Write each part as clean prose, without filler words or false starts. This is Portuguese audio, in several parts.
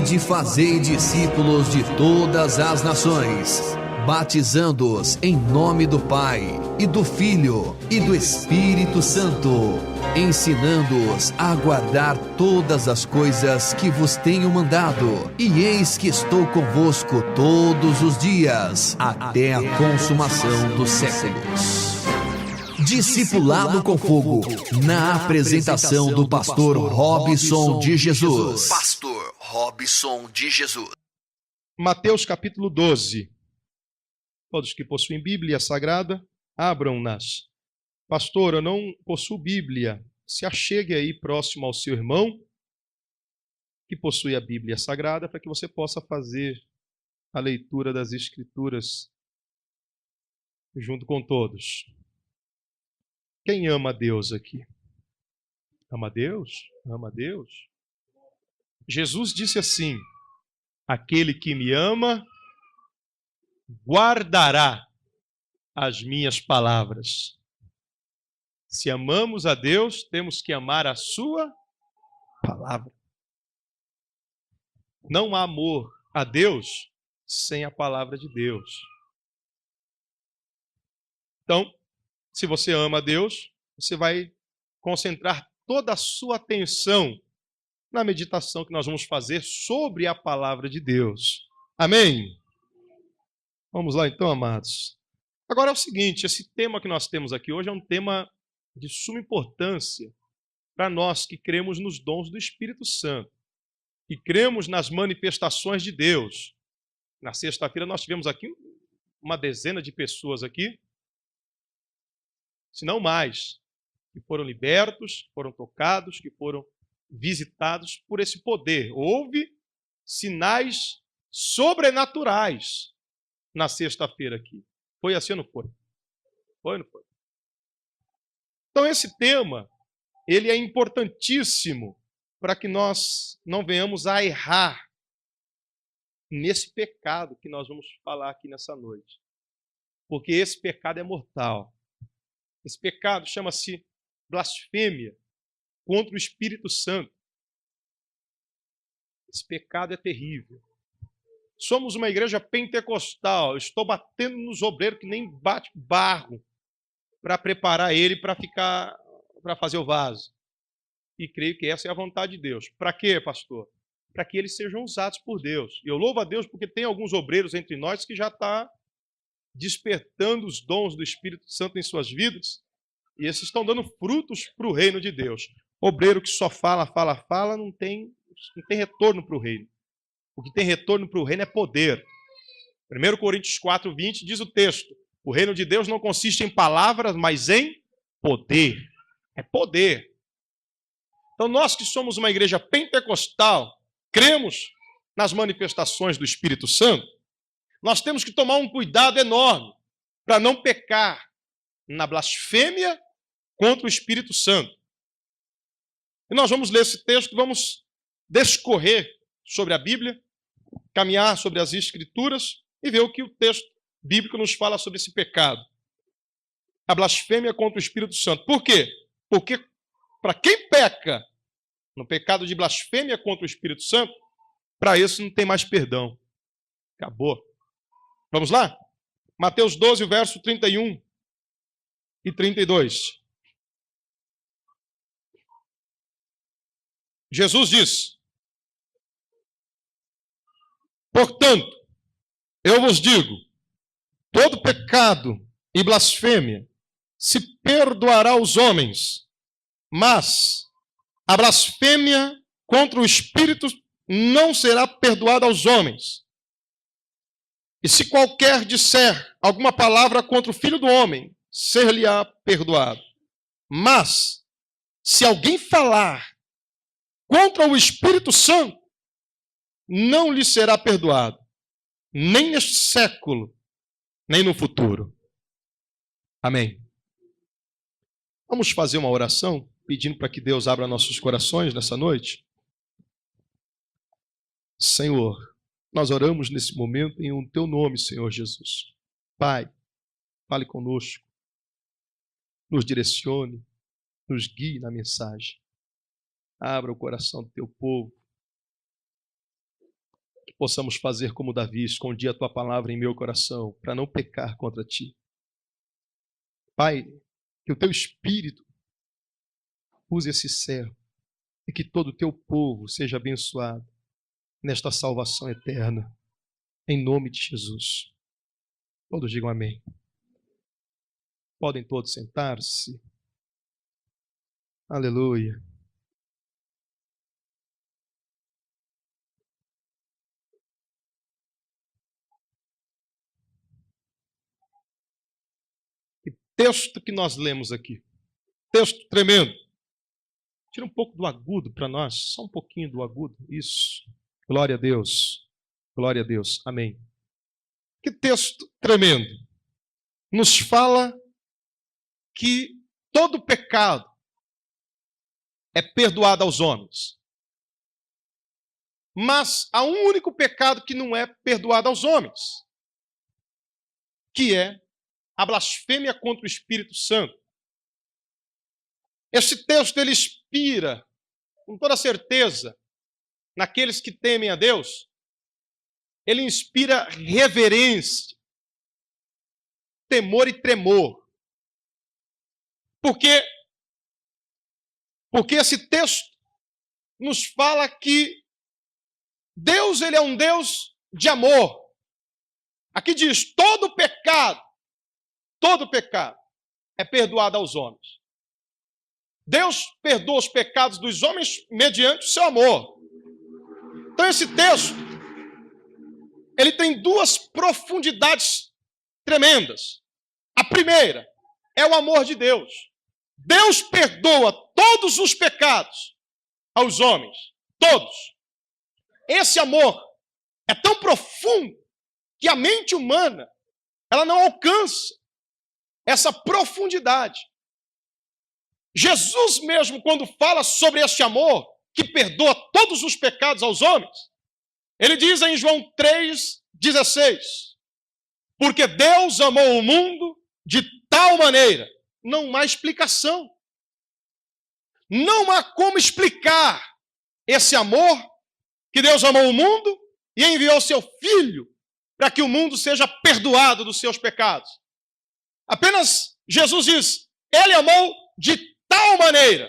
Ide e fazei discípulos de todas as nações, batizando-os em nome do Pai, e do Filho, e do Espírito Santo, ensinando-os a guardar todas as coisas que vos tenho mandado. E eis que estou convosco todos os dias, até a consumação dos séculos. Discipulado com Fogo, na apresentação do pastor Robson de Jesus. Pastor Robson de Jesus. Mateus capítulo 12. Todos que possuem Bíblia Sagrada, abram-nas. Pastor, eu não possuo Bíblia. Se achegue aí próximo ao seu irmão que possui a Bíblia Sagrada para que você possa fazer a leitura das Escrituras junto com todos. Quem ama a Deus aqui? Ama a Deus? Ama a Deus? Jesus disse assim: aquele que me ama guardará as minhas palavras. Se amamos a Deus, temos que amar a sua palavra. Não há amor a Deus sem a palavra de Deus. Então, se você ama a Deus, você vai concentrar toda a sua atenção na meditação que nós vamos fazer sobre a palavra de Deus. Amém? Vamos lá então, amados. Agora é o seguinte, esse tema que nós temos aqui hoje é um tema de suma importância para nós que cremos nos dons do Espírito Santo, que cremos nas manifestações de Deus. Na sexta-feira nós tivemos aqui uma dezena de pessoas aqui, se não mais, que foram libertos, foram tocados, que foram visitados por esse poder. Houve sinais sobrenaturais na sexta-feira aqui. Foi assim ou não foi? Foi ou não foi? Então esse tema, ele é importantíssimo para que nós não venhamos a errar nesse pecado que nós vamos falar aqui nessa noite. Porque esse pecado é mortal. Esse pecado chama-se blasfêmia contra o Espírito Santo. Esse pecado é terrível. Somos uma igreja pentecostal. Eu estou batendo nos obreiros que nem bate barro para preparar ele para fazer o vaso. E creio que essa é a vontade de Deus. Para quê, pastor? Para que eles sejam usados por Deus. E eu louvo a Deus porque tem alguns obreiros entre nós que já estão despertando os dons do Espírito Santo em suas vidas. E esses estão dando frutos para o reino de Deus. Obreiro que só fala, não tem retorno para o reino. O que tem retorno para o reino é poder. 1 Coríntios 4:20 diz o texto: o reino de Deus não consiste em palavras, mas em poder. É poder. Então nós que somos uma igreja pentecostal, cremos nas manifestações do Espírito Santo, nós temos que tomar um cuidado enorme para não pecar na blasfêmia contra o Espírito Santo. E nós vamos ler esse texto, vamos discorrer sobre a Bíblia, caminhar sobre as Escrituras e ver o que o texto bíblico nos fala sobre esse pecado. A blasfêmia contra o Espírito Santo. Por quê? Porque para quem peca no pecado de blasfêmia contra o Espírito Santo, para esse não tem mais perdão. Acabou. Vamos lá? Mateus 12, verso 31 e 32. Jesus diz: portanto, eu vos digo, todo pecado e blasfêmia se perdoará aos homens, mas a blasfêmia contra o Espírito não será perdoada aos homens. E se qualquer disser alguma palavra contra o Filho do Homem, ser-lhe-á perdoado. Mas, se alguém falar contra o Espírito Santo, não lhe será perdoado, nem neste século, nem no futuro. Amém. Vamos fazer uma oração, pedindo para que Deus abra nossos corações nessa noite? Senhor, nós oramos nesse momento em teu nome, Senhor Jesus. Pai, fale conosco, nos direcione, nos guie na mensagem. Abra o coração do teu povo. possamos fazer como Davi, escondi a tua palavra em meu coração, para não pecar contra ti. Pai, que o teu Espírito use esse servo e que todo o teu povo seja abençoado nesta salvação eterna, em nome de Jesus. Todos digam amém. Podem todos sentar-se. Aleluia. Que texto que nós lemos aqui. Texto tremendo. Tira um pouco do agudo para nós, só um pouquinho do agudo. Isso. Glória a Deus. Glória a Deus. Amém. Que texto tremendo. Nos fala que todo pecado é perdoado aos homens. Mas há um único pecado que não é perdoado aos homens, que é a blasfêmia contra o Espírito Santo. Esse texto ele inspira, com toda certeza, naqueles que temem a Deus, ele inspira reverência, temor e tremor. Porque esse texto nos fala que Deus ele é um Deus de amor. Aqui diz, todo pecado é perdoado aos homens. Deus perdoa os pecados dos homens mediante o seu amor. Então esse texto, ele tem duas profundidades tremendas. A primeira é o amor de Deus. Deus perdoa todos os pecados aos homens, todos. Esse amor é tão profundo que a mente humana ela não alcança essa profundidade. Jesus mesmo, quando fala sobre este amor, que perdoa todos os pecados aos homens, ele diz em João 3,16, porque Deus amou o mundo de tal maneira, não há explicação. Não há como explicar esse amor que Deus amou o mundo e enviou seu Filho para que o mundo seja perdoado dos seus pecados. Apenas Jesus diz, ele amou de tal maneira.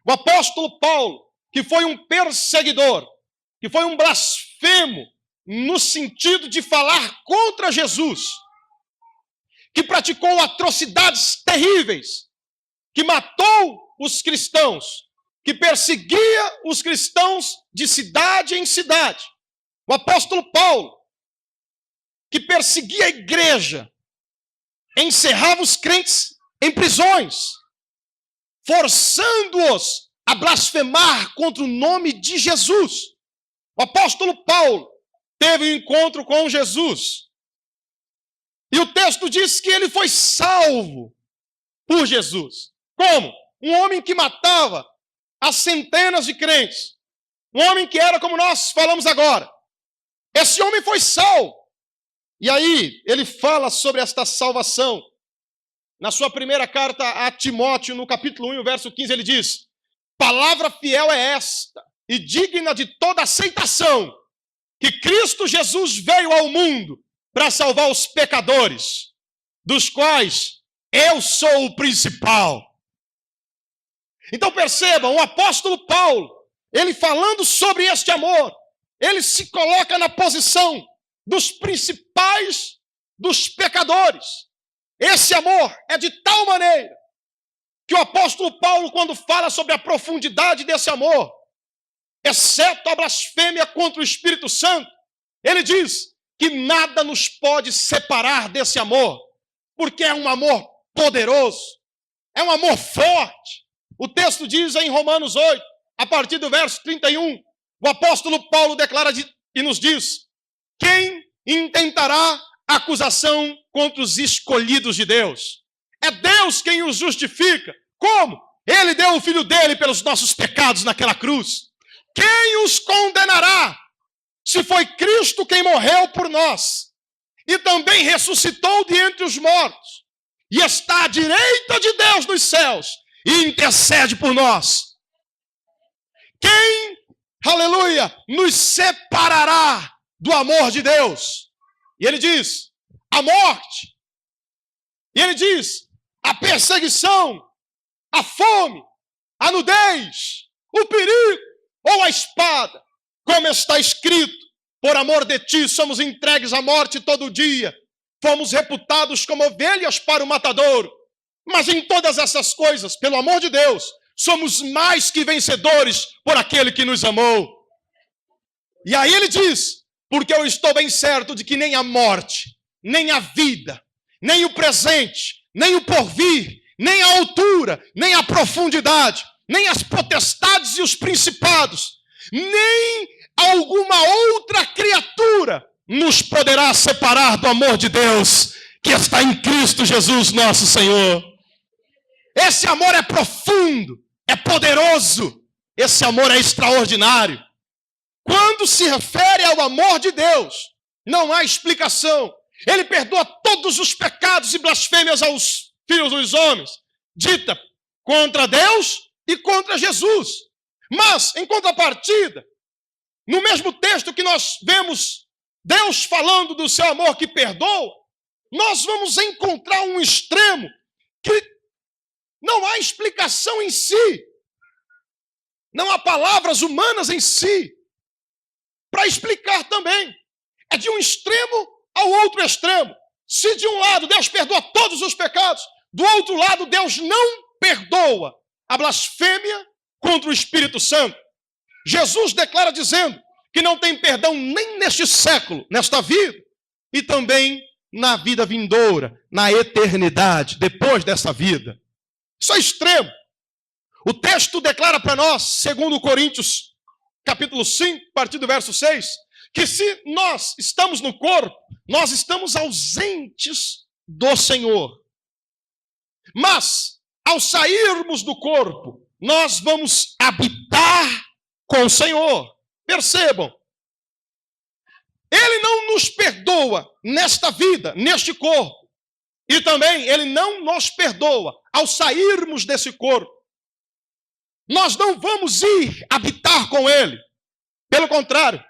O apóstolo Paulo, que foi um perseguidor, que foi um blasfemo, no sentido de falar contra Jesus, que praticou atrocidades terríveis, que matou os cristãos, que perseguia os cristãos de cidade em cidade. O apóstolo Paulo, que perseguia a igreja, encerrava os crentes em prisões, forçando-os a blasfemar contra o nome de Jesus. O apóstolo Paulo teve um encontro com Jesus. E o texto diz que ele foi salvo por Jesus. Como? Um homem que matava as centenas de crentes. Um homem que era como nós falamos agora. Esse homem foi salvo. E aí, ele fala sobre esta salvação. Na sua primeira carta a Timóteo, no capítulo 1, verso 15, ele diz, palavra fiel é esta, e digna de toda aceitação, que Cristo Jesus veio ao mundo para salvar os pecadores, dos quais eu sou o principal. Então percebam, o apóstolo Paulo, ele falando sobre este amor, ele se coloca na posição dos principais dos pecadores. Esse amor é de tal maneira que o apóstolo Paulo, quando fala sobre a profundidade desse amor, exceto a blasfêmia contra o Espírito Santo, ele diz que nada nos pode separar desse amor, porque é um amor poderoso, é um amor forte. O texto diz em Romanos 8, a partir do verso 31, o apóstolo Paulo declara e nos diz, quem intentará acusação contra os escolhidos de Deus? É Deus quem os justifica. Como? Ele deu o Filho dele pelos nossos pecados naquela cruz. Quem os condenará? Se foi Cristo quem morreu por nós e também ressuscitou de entre os mortos e está à direita de Deus nos céus e intercede por nós. Quem aleluia, nos separará do amor de Deus? E ele diz, a morte. E ele diz, a perseguição, a fome, a nudez, o perigo ou a espada. Como está escrito, por amor de ti somos entregues à morte todo dia. Fomos reputados como ovelhas para o matadouro. Mas em todas essas coisas, pelo amor de Deus, somos mais que vencedores por aquele que nos amou. E aí ele diz, porque eu estou bem certo de que nem a morte, nem a vida, nem o presente, nem o porvir, nem a altura, nem a profundidade, nem as potestades e os principados, nem alguma outra criatura nos poderá separar do amor de Deus que está em Cristo Jesus nosso Senhor. Esse amor é profundo, é poderoso, esse amor é extraordinário. Quando se refere ao amor de Deus, não há explicação. Ele perdoa todos os pecados e blasfêmias aos filhos dos homens, dita contra Deus e contra Jesus. Mas, em contrapartida, no mesmo texto que nós vemos Deus falando do seu amor que perdoa, nós vamos encontrar um extremo que não há explicação em si. Não há palavras humanas em si para explicar também. É de um extremo ao outro extremo. Se de um lado Deus perdoa todos os pecados, do outro lado Deus não perdoa a blasfêmia contra o Espírito Santo. Jesus declara dizendo que não tem perdão nem neste século, nesta vida, e também na vida vindoura, na eternidade, depois dessa vida. Isso é extremo. O texto declara para nós, segundo Coríntios, capítulo 5, a partir do verso 6, que se nós estamos no corpo, nós estamos ausentes do Senhor. Mas, ao sairmos do corpo, nós vamos habitar com o Senhor. Percebam, Ele não nos perdoa nesta vida, neste corpo. E também Ele não nos perdoa ao sairmos desse corpo. Nós não vamos ir habitar com Ele. Pelo contrário,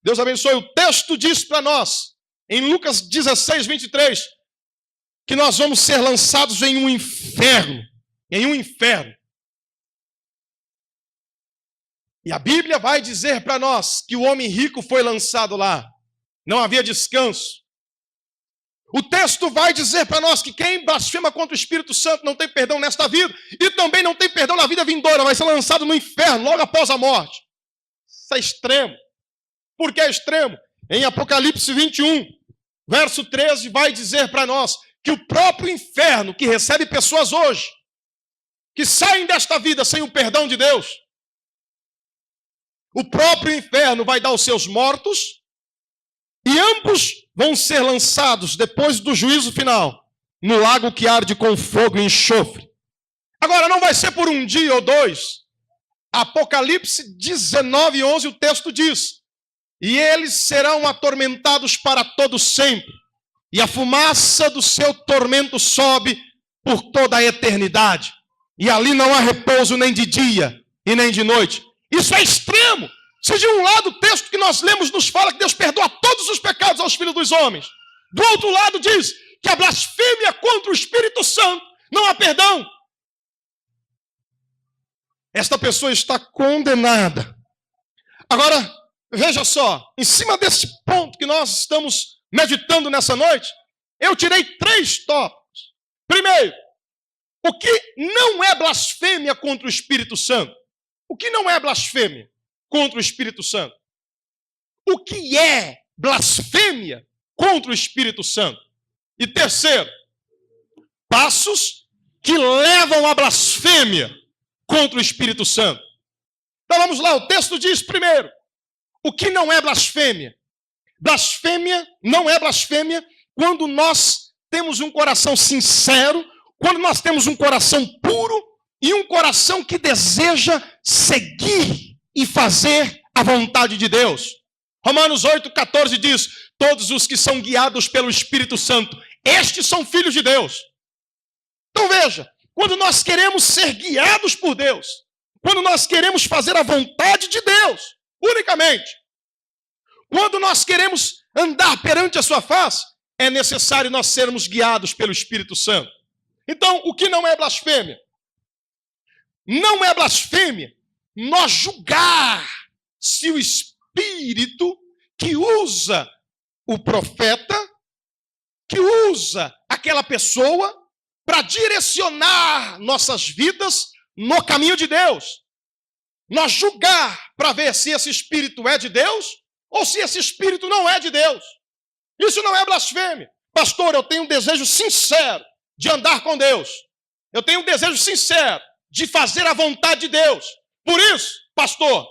Deus abençoe. O texto diz para nós, em Lucas 16, 23, que nós vamos ser lançados em um inferno. Em um inferno. E a Bíblia vai dizer para nós que o homem rico foi lançado lá. Não havia descanso. O texto vai dizer para nós que quem blasfema contra o Espírito Santo não tem perdão nesta vida e também não tem perdão na vida vindoura, vai ser lançado no inferno logo após a morte. Isso é extremo. Por que é extremo? Em Apocalipse 21, verso 13, vai dizer para nós que o próprio inferno, que recebe pessoas hoje, que saem desta vida sem o perdão de Deus, o próprio inferno vai dar os seus mortos e ambos vão ser lançados depois do juízo final no lago que arde com fogo e enxofre. Agora, não vai ser por um dia ou dois. Apocalipse 19, 11, o texto diz: e eles serão atormentados para todo sempre, e a fumaça do seu tormento sobe por toda a eternidade. E ali não há repouso nem de dia e nem de noite. Isso é extremo. Se de um lado o texto que nós lemos nos fala que Deus perdoa todos os pecados aos filhos dos homens, do outro lado diz que a blasfêmia contra o Espírito Santo não há perdão. Esta pessoa está condenada. Agora, veja só, em cima desse ponto que nós estamos meditando nessa noite, eu tirei 3 tópicos. Primeiro, o que não é blasfêmia contra o Espírito Santo? O que não é blasfêmia contra o Espírito Santo? O que é blasfêmia contra o Espírito Santo? E terceiro, passos que levam à blasfêmia contra o Espírito Santo. Então vamos lá, o texto diz primeiro, o que não é blasfêmia? Blasfêmia não é blasfêmia quando nós temos um coração sincero, quando nós temos um coração puro e um coração que deseja seguir e fazer a vontade de Deus. Romanos 8,14 diz: todos os que são guiados pelo Espírito Santo, estes são filhos de Deus. Então veja, quando nós queremos ser guiados por Deus, quando nós queremos fazer a vontade de Deus, unicamente. Quando nós queremos andar perante a sua face, é necessário nós sermos guiados pelo Espírito Santo. Então, o que não é blasfêmia? Não é blasfêmia nós julgar se o Espírito que usa o profeta, que usa aquela pessoa para direcionar nossas vidas no caminho de Deus. Nós julgar para ver se esse Espírito é de Deus ou se esse Espírito não é de Deus. Isso não é blasfêmia. Pastor, eu tenho um desejo sincero de andar com Deus. Eu tenho um desejo sincero de fazer a vontade de Deus. Por isso, pastor,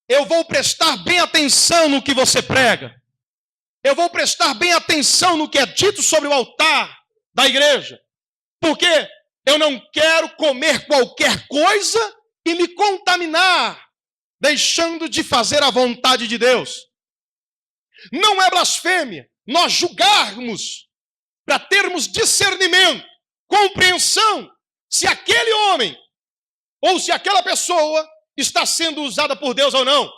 eu vou prestar bem atenção no que você prega. Eu vou prestar bem atenção no que é dito sobre o altar da igreja. Porque eu não quero comer qualquer coisa e me contaminar, deixando de fazer a vontade de Deus. Não é blasfêmia nós julgarmos para termos discernimento, compreensão, se aquele homem ou se aquela pessoa está sendo usada por Deus ou não.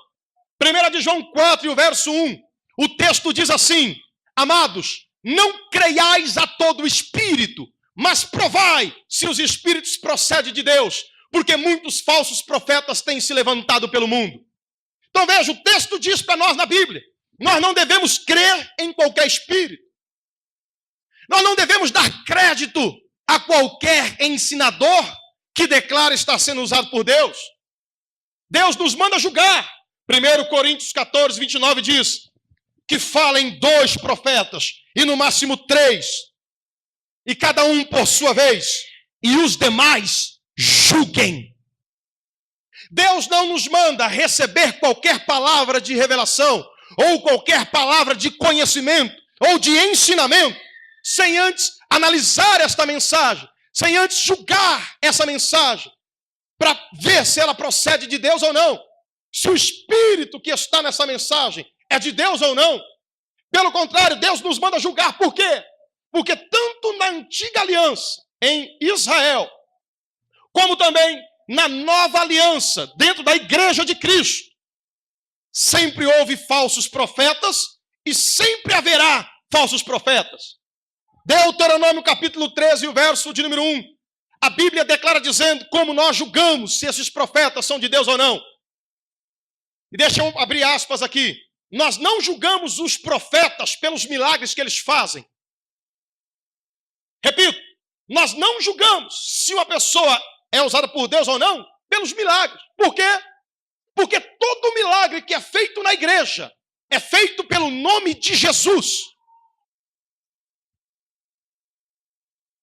1 de João 4, e o verso 1, o texto diz assim: amados, não creiais a todo espírito, mas provai se os espíritos procedem de Deus, porque muitos falsos profetas têm se levantado pelo mundo. Então veja, o texto diz para nós na Bíblia, nós não devemos crer em qualquer espírito. Nós não devemos dar crédito a qualquer ensinador que declara estar sendo usado por Deus. Deus nos manda julgar. 1 Coríntios 14, 29 diz que falem 2 profetas e no máximo 3, e cada um por sua vez, e os demais julguem. Deus não nos manda receber qualquer palavra de revelação ou qualquer palavra de conhecimento ou de ensinamento sem antes analisar esta mensagem, sem antes julgar essa mensagem para ver se ela procede de Deus ou não, se o Espírito que está nessa mensagem é de Deus ou não. Pelo contrário, Deus nos manda julgar. Por quê? Porque tanto na antiga aliança em Israel, como também na nova aliança dentro da igreja de Cristo, sempre houve falsos profetas e sempre haverá falsos profetas. Deuteronômio capítulo 13, o verso de número 1, a Bíblia declara dizendo como nós julgamos se esses profetas são de Deus ou não. E deixa eu abrir aspas aqui. Nós não julgamos os profetas pelos milagres que eles fazem. Repito, nós não julgamos se uma pessoa é usada por Deus ou não pelos milagres. Por quê? Porque todo milagre que é feito na igreja é feito pelo nome de Jesus.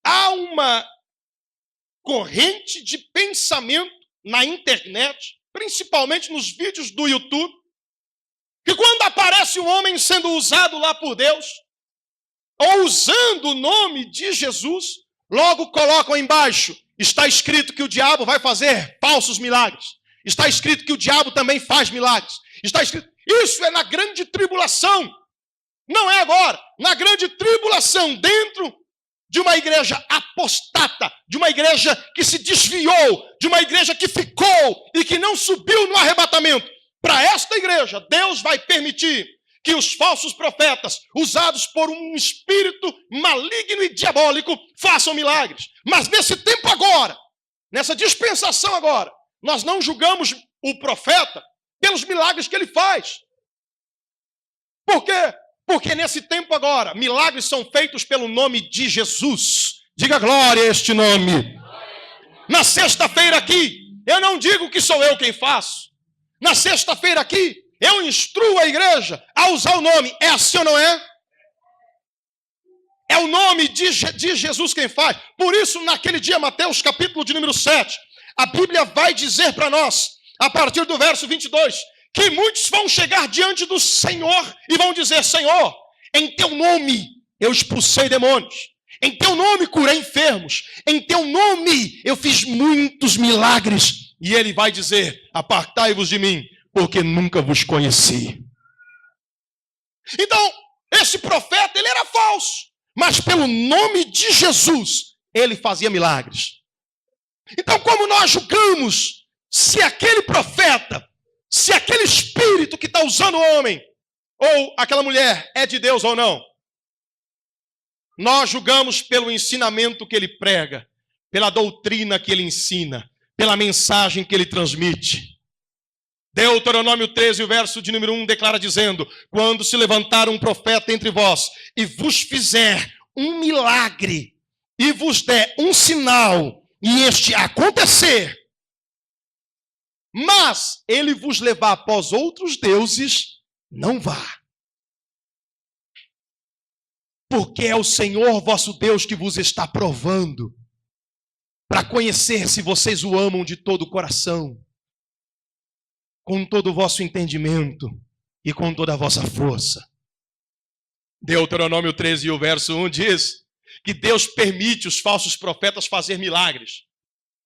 Há uma corrente de pensamento na internet, principalmente nos vídeos do YouTube, que quando aparece um homem sendo usado lá por Deus, ou usando o nome de Jesus, logo colocam embaixo, está escrito que o diabo vai fazer falsos milagres. Está escrito que o diabo também faz milagres. Está escrito, isso é na grande tribulação. Não é agora. Na grande tribulação, dentro de uma igreja apostata, de uma igreja que se desviou, de uma igreja que ficou e que não subiu no arrebatamento. Para esta igreja, Deus vai permitir que os falsos profetas, usados por um espírito maligno e diabólico, façam milagres. Mas nesse tempo agora, nessa dispensação agora, nós não julgamos o profeta pelos milagres que ele faz. Por quê? Porque nesse tempo agora, milagres são feitos pelo nome de Jesus. Diga glória a este nome. Na sexta-feira aqui, eu não digo que sou eu quem faço. Na sexta-feira aqui, eu instruo a igreja a usar o nome. É assim ou não é? É o nome de Jesus quem faz. Por isso, naquele dia, Mateus capítulo de número 7, a Bíblia vai dizer para nós, a partir do verso 22, que muitos vão chegar diante do Senhor e vão dizer, Senhor, em teu nome eu expulsei demônios, em teu nome curei enfermos, em teu nome eu fiz muitos milagres. E ele vai dizer, apartai-vos de mim, porque nunca vos conheci. Então, esse profeta, ele era falso, mas pelo nome de Jesus, ele fazia milagres. Então, como nós julgamos se aquele profeta, se aquele está usando o homem, ou aquela mulher é de Deus ou não. Nós julgamos pelo ensinamento que ele prega, pela doutrina que ele ensina, pela mensagem que ele transmite. Deuteronômio 13, o verso de número 1, declara dizendo: quando se levantar um profeta entre vós e vos fizer um milagre, e vos der um sinal, e este acontecer, mas ele vos levar após outros deuses, não vá. Porque é o Senhor vosso Deus que vos está provando, para conhecer se vocês o amam de todo o coração, com todo o vosso entendimento e com toda a vossa força. Deuteronômio 13, o verso 1 diz que Deus permite os falsos profetas fazer milagres.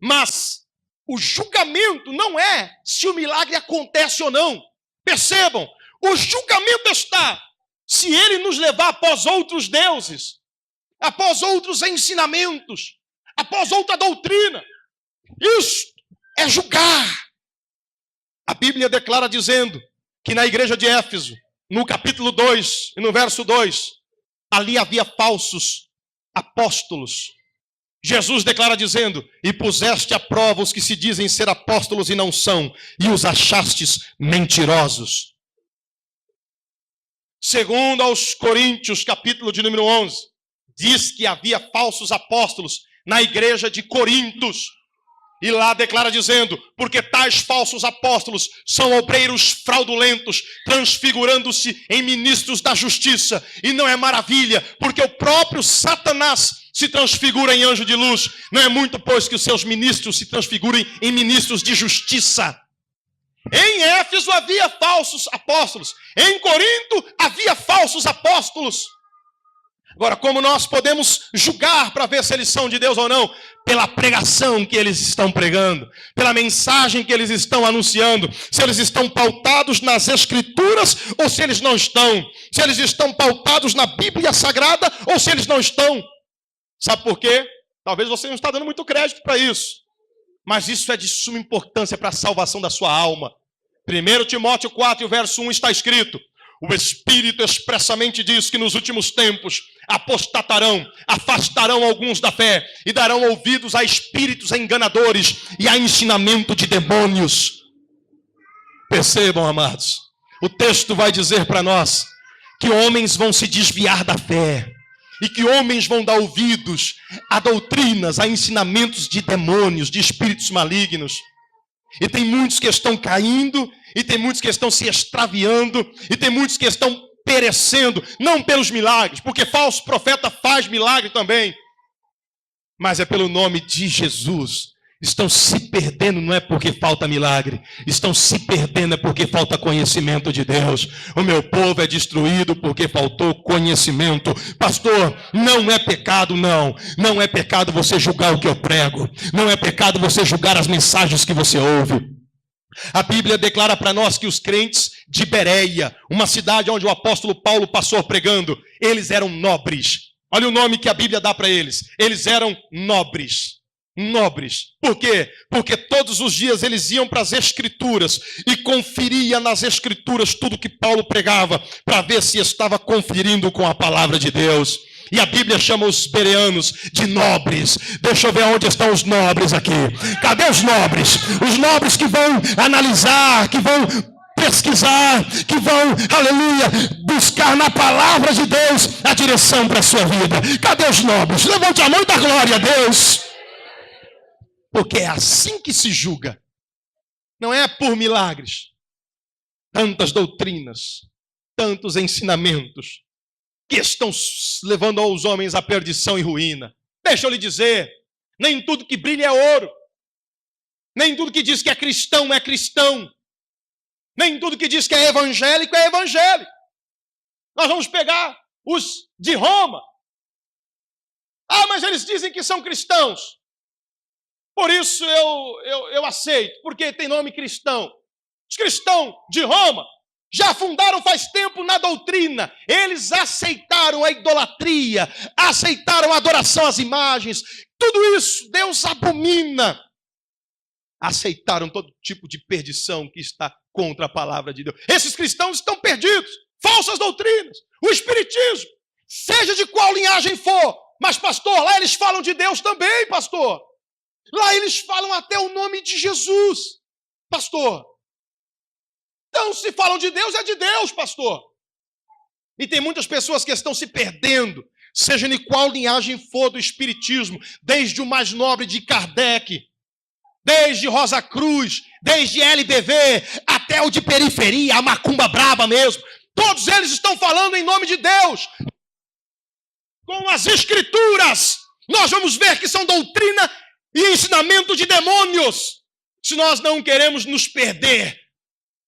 Mas o julgamento não é se o milagre acontece ou não. Percebam, o julgamento está se ele nos levar após outros deuses, após outros ensinamentos, após outra doutrina. Isso é julgar. A Bíblia declara dizendo que na igreja de Éfeso, no capítulo 2 e no verso 2, ali havia falsos apóstolos. Jesus declara dizendo: e puseste à prova os que se dizem ser apóstolos e não são, e os achastes mentirosos. Segundo aos Coríntios, capítulo de número 11, diz que havia falsos apóstolos na igreja de Corintos. E lá declara dizendo: porque tais falsos apóstolos são obreiros fraudulentos, transfigurando-se em ministros da justiça. E não é maravilha, porque o próprio Satanás se transfigura em anjo de luz. Não é muito, pois, que os seus ministros se transfigurem em ministros de justiça. Em Éfeso havia falsos apóstolos. Em Corinto havia falsos apóstolos. Agora, como nós podemos julgar para ver se eles são de Deus ou não? Pela pregação que eles estão pregando, pela mensagem que eles estão anunciando, se eles estão pautados nas Escrituras ou se eles não estão, se eles estão pautados na Bíblia Sagrada ou se eles não estão. Sabe por quê? Talvez você não está dando muito crédito para isso, mas isso é de suma importância para a salvação da sua alma. 1 Timóteo 4, o verso 1 está escrito: o Espírito expressamente diz que nos últimos tempos apostatarão, afastarão alguns da fé e darão ouvidos a espíritos enganadores e a ensinamento de demônios. Percebam, amados, o texto vai dizer para nós que homens vão se desviar da fé e que homens vão dar ouvidos a doutrinas, a ensinamentos de demônios, de espíritos malignos. E tem muitos que estão caindo, e tem muitos que estão se extraviando, e tem muitos que estão perecendo, não pelos milagres, porque falso profeta faz milagre também, mas é pelo nome de Jesus. Estão se perdendo, não é porque falta milagre, estão se perdendo é porque falta conhecimento de Deus. O meu povo é destruído porque faltou conhecimento. Pastor, não é pecado, não é pecado você julgar o que eu prego, não é pecado você julgar as mensagens que você ouve. A Bíblia declara para nós que os crentes de Bereia, uma cidade onde o apóstolo Paulo passou pregando, eles eram nobres. Olha o nome que a Bíblia dá para eles. Eles eram nobres. Nobres. Por quê? Porque todos os dias eles iam para as Escrituras e conferia nas Escrituras tudo que Paulo pregava para ver se estava conferindo com a palavra de Deus. E a Bíblia chama os bereanos de nobres. Deixa eu ver onde estão os nobres aqui. Cadê os nobres? Os nobres que vão analisar, que vão pesquisar, que vão, aleluia, buscar na palavra de Deus a direção para a sua vida. Cadê os nobres? Levante a mão e dá glória a Deus. Porque é assim que se julga. Não é por milagres. Tantas doutrinas, tantos ensinamentos que estão levando aos homens à perdição e ruína. Deixa eu lhe dizer, nem tudo que brilha é ouro. Nem tudo que diz que é cristão é cristão. Nem tudo que diz que é evangélico é evangélico. Nós vamos pegar os de Roma. Ah, mas eles dizem que são cristãos. Por isso eu aceito, porque tem nome cristão. Os cristãos de Roma já fundaram faz tempo na doutrina. Eles aceitaram a idolatria, aceitaram a adoração às imagens. Tudo isso Deus abomina. Aceitaram todo tipo de perdição que está contra a palavra de Deus. Esses cristãos estão perdidos. Falsas doutrinas. O espiritismo. Seja de qual linhagem for. Mas, pastor, lá eles falam de Deus também, pastor. Lá eles falam até o nome de Jesus, pastor. Então, se falam de Deus, é de Deus, pastor. E tem muitas pessoas que estão se perdendo, seja de qual linhagem for do espiritismo, desde o mais nobre de Kardec, desde Rosa Cruz, desde LBV, até o de periferia, a macumba braba mesmo. Todos eles estão falando em nome de Deus. Com as escrituras, nós vamos ver que são doutrina e ensinamento de demônios. Se nós não queremos nos perder,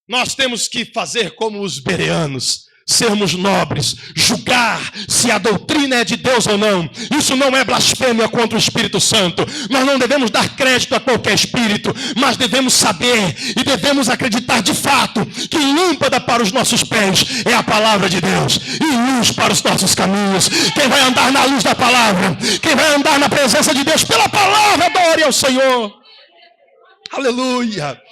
nós temos que fazer como os bereanos, sermos nobres, julgar se a doutrina é de Deus ou não. Isso não é blasfêmia contra o Espírito Santo. Nós não devemos dar crédito a qualquer espírito, mas devemos saber e devemos acreditar de fato que lâmpada para os nossos pés é a palavra de Deus e luz para os nossos caminhos. Quem vai andar na luz da palavra, quem vai andar na presença de Deus pela palavra, adore ao Senhor. Aleluia!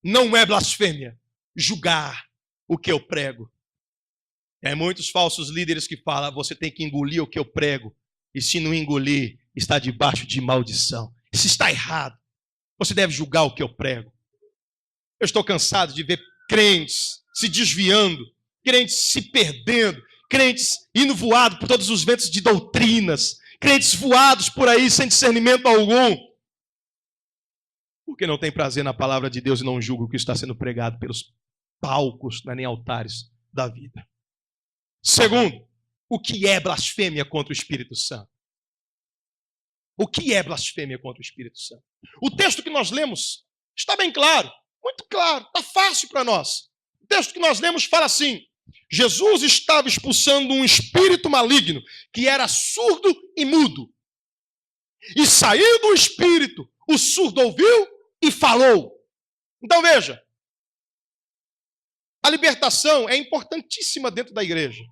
Não é blasfêmia julgar o que eu prego. Muitos falsos líderes que falam, você tem que engolir o que eu prego, e se não engolir, está debaixo de maldição. Isso está errado. Você deve julgar o que eu prego. Eu estou cansado de ver crentes se desviando, crentes se perdendo, crentes indo voados por todos os ventos de doutrinas, crentes voados por aí sem discernimento algum, porque não tem prazer na palavra de Deus e não julga o que está sendo pregado pelos palcos, não é nem altares da vida. Segundo, o que é blasfêmia contra o Espírito Santo? O que é blasfêmia contra o Espírito Santo? O texto que nós lemos está bem claro, muito claro, está fácil para nós. O texto que nós lemos fala assim: Jesus estava expulsando um espírito maligno que era surdo e mudo. E saiu do espírito, o surdo ouviu e falou. Então veja, a libertação é importantíssima dentro da igreja.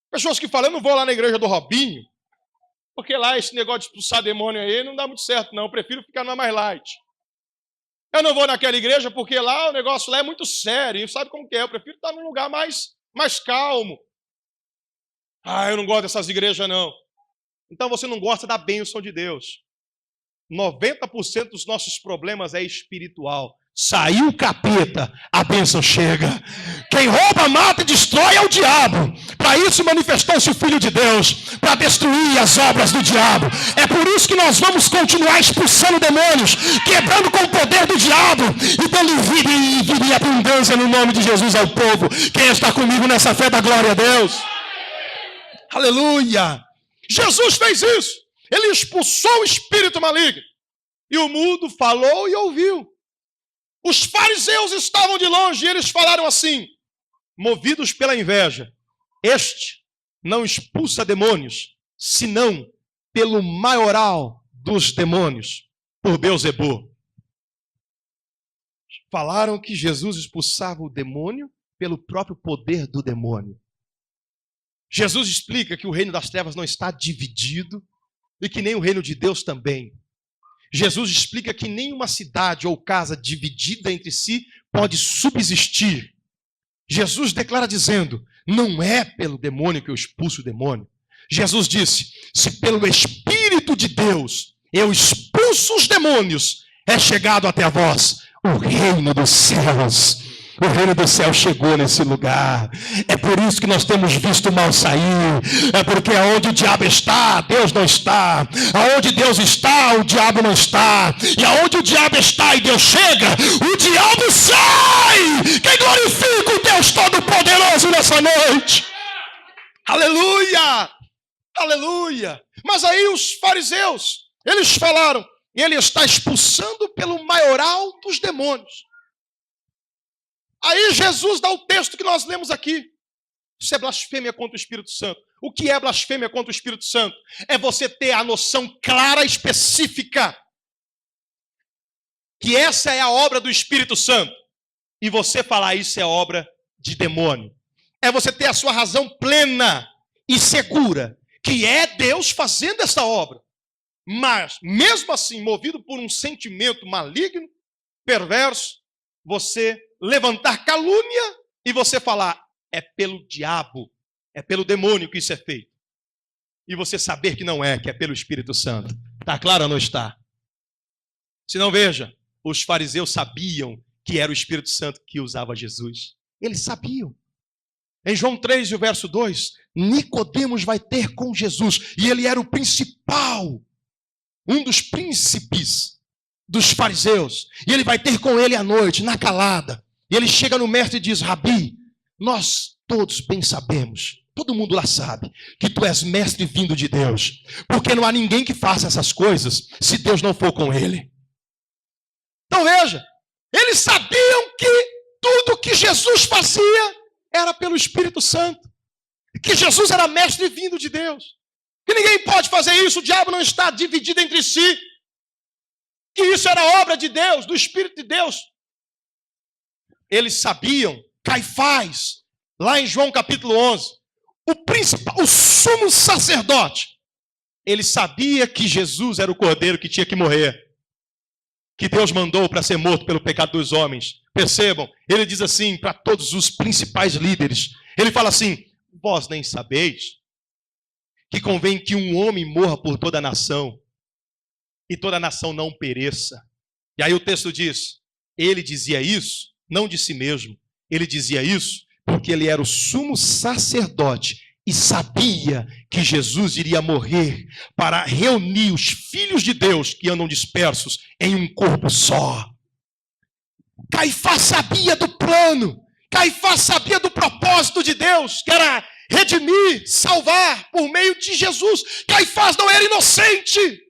Pessoas que falam, eu não vou lá na igreja do Robinho, porque lá esse negócio de expulsar demônio aí não dá muito certo não, eu prefiro ficar na mais light. Eu não vou naquela igreja porque lá o negócio lá é muito sério, e sabe como que é, eu prefiro estar num lugar mais calmo. Eu não gosto dessas igrejas não. Então você não gosta da bênção de Deus. 90% dos nossos problemas é espiritual. Saiu o capeta, a bênção chega. Quem rouba, mata e destrói é o diabo. Para isso manifestou-se o Filho de Deus, para destruir as obras do diabo. É por isso que nós vamos continuar expulsando demônios, quebrando com o poder do diabo e dando vida e abundância no nome de Jesus ao povo. Quem está comigo nessa fé, da glória a Deus? Aleluia! Jesus fez isso. Ele expulsou o espírito maligno. E o mudo falou e ouviu. Os fariseus estavam de longe e eles falaram assim, movidos pela inveja: este não expulsa demônios, senão pelo maioral dos demônios, por Beelzebul. Falaram que Jesus expulsava o demônio pelo próprio poder do demônio. Jesus explica que o reino das trevas não está dividido e que nem o reino de Deus também. Jesus explica que nenhuma cidade ou casa dividida entre si pode subsistir. Jesus declara dizendo, não é pelo demônio que eu expulso o demônio. Jesus disse, se pelo Espírito de Deus eu expulso os demônios, é chegado até vós o reino dos céus. O reino do céu chegou nesse lugar. É por isso que nós temos visto o mal sair. É porque aonde o diabo está, Deus não está. Aonde Deus está, o diabo não está. E aonde o diabo está e Deus chega, o diabo sai. Quem glorifica o Deus Todo-Poderoso nessa noite? Aleluia! Aleluia! Mas aí os fariseus, eles falaram, ele está expulsando pelo maioral dos demônios. Aí Jesus dá o texto que nós lemos aqui. Isso é blasfêmia contra o Espírito Santo. O que é blasfêmia contra o Espírito Santo? É você ter a noção clara e específica que essa é a obra do Espírito Santo. E você falar isso é obra de demônio. É você ter a sua razão plena e segura que é Deus fazendo essa obra. Mas, mesmo assim, movido por um sentimento maligno, perverso, você levantar calúnia e você falar, é pelo diabo, é pelo demônio que isso é feito. E você saber que não é, que é pelo Espírito Santo. Está claro ou não está? Se não, veja, os fariseus sabiam que era o Espírito Santo que usava Jesus. Eles sabiam. Em João 3, o verso 2, Nicodemos vai ter com Jesus, e ele era o principal, um dos príncipes dos fariseus, e ele vai ter com ele à noite, na calada, e ele chega no mestre e diz, Rabi, nós todos bem sabemos, todo mundo lá sabe, que tu és mestre vindo de Deus, porque não há ninguém que faça essas coisas, se Deus não for com ele. Então veja, eles sabiam que tudo que Jesus fazia era pelo Espírito Santo. Que Jesus era mestre vindo de Deus. Que ninguém pode fazer isso, o diabo não está dividido entre si. Que isso era obra de Deus, do Espírito de Deus. Eles sabiam, Caifás, lá em João capítulo 11, o sumo sacerdote, ele sabia que Jesus era o cordeiro que tinha que morrer. Que Deus mandou para ser morto pelo pecado dos homens. Percebam, ele diz assim para todos os principais líderes. Ele fala assim, vós nem sabeis que convém que um homem morra por toda a nação e toda a nação não pereça. E aí o texto diz, ele dizia isso, não de si mesmo. Ele dizia isso porque ele era o sumo sacerdote e sabia que Jesus iria morrer para reunir os filhos de Deus que andam dispersos em um corpo só. Caifás sabia do plano, Caifás sabia do propósito de Deus, que era redimir, salvar por meio de Jesus. Caifás não era inocente,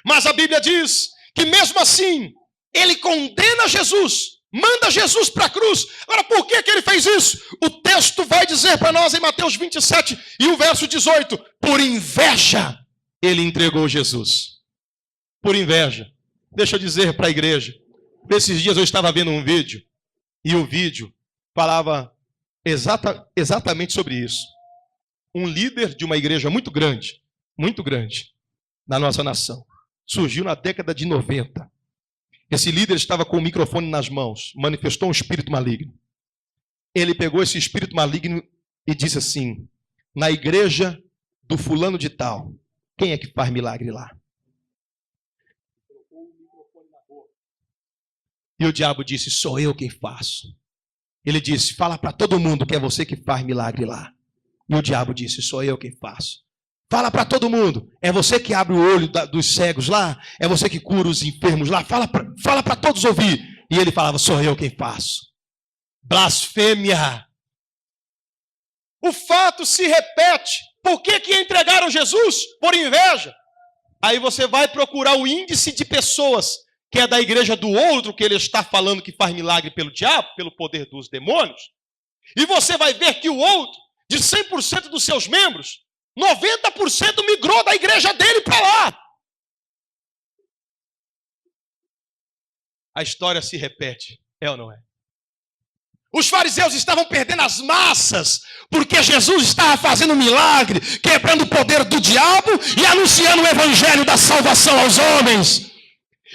mas a Bíblia diz que mesmo assim, ele condena Jesus, manda Jesus para a cruz. Agora, por que ele fez isso? O texto vai dizer para nós em Mateus 27 e o verso 18, por inveja, ele entregou Jesus. Por inveja. Deixa eu dizer para a igreja, esses dias eu estava vendo um vídeo, e o vídeo falava exatamente sobre isso. Um líder de uma igreja muito grande na nossa nação, surgiu na década de 90. Esse líder estava com o microfone nas mãos, manifestou um espírito maligno. Ele pegou esse espírito maligno e disse assim, na igreja do fulano de tal, quem é que faz milagre lá? E o diabo disse, sou eu quem faço. Ele disse, fala para todo mundo que é você que faz milagre lá. E o diabo disse, sou eu quem faço. Fala para todo mundo, é você que abre o olho dos cegos lá, é você que cura os enfermos lá, fala para todos ouvir. E ele falava, sou eu quem faço. Blasfêmia. O fato se repete. Por que entregaram Jesus? Por inveja. Aí você vai procurar o índice de pessoas que é da igreja do outro, que ele está falando que faz milagre pelo diabo, pelo poder dos demônios. E você vai ver que o outro, de 100% dos seus membros, 90% migrou da igreja dele para lá. A história se repete, é ou não é? Os fariseus estavam perdendo as massas, porque Jesus estava fazendo um milagre, quebrando o poder do diabo e anunciando o evangelho da salvação aos homens.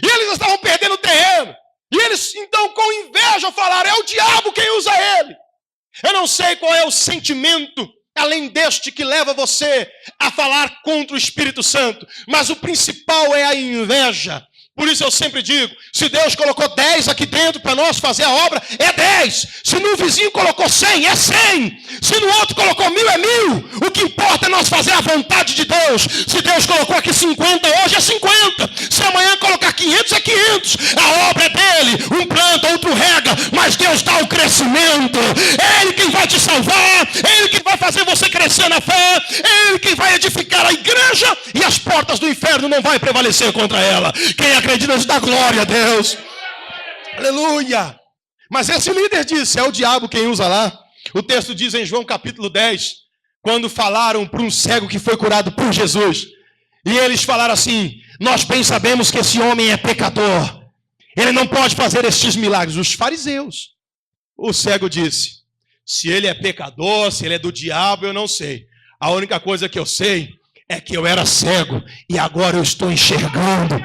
E eles estavam perdendo terreno. E eles, então, com inveja, falaram, é o diabo quem usa ele. Eu não sei qual é o sentimento, além deste, que leva você a falar contra o Espírito Santo. Mas o principal é a inveja. Por isso eu sempre digo, se Deus colocou 10 aqui dentro para nós fazer a obra, é 10. Se no vizinho colocou 100, é 100. Se no outro colocou 1000, é 1000. O que importa é nós fazer a vontade de Deus. Se Deus colocou aqui 50, hoje é 50. Se amanhã colocar 500, é 500. A obra é dele. Um planta, outro rega, mas Deus dá o crescimento. É Ele quem vai te salvar. É Ele quem vai fazer você crescer na fé. É Ele quem vai edificar a igreja e as portas do inferno não vai prevalecer contra ela. Quem acredita, dá glória a Deus. Aleluia. Mas esse líder disse, é o diabo quem usa lá. O texto diz em João capítulo 10, quando falaram para um cego que foi curado por Jesus, e eles falaram assim, nós bem sabemos que esse homem é pecador, ele não pode fazer estes milagres. Os fariseus. O cego disse, se ele é pecador, se ele é do diabo, eu não sei. A única coisa que eu sei é que eu era cego e agora eu estou enxergando.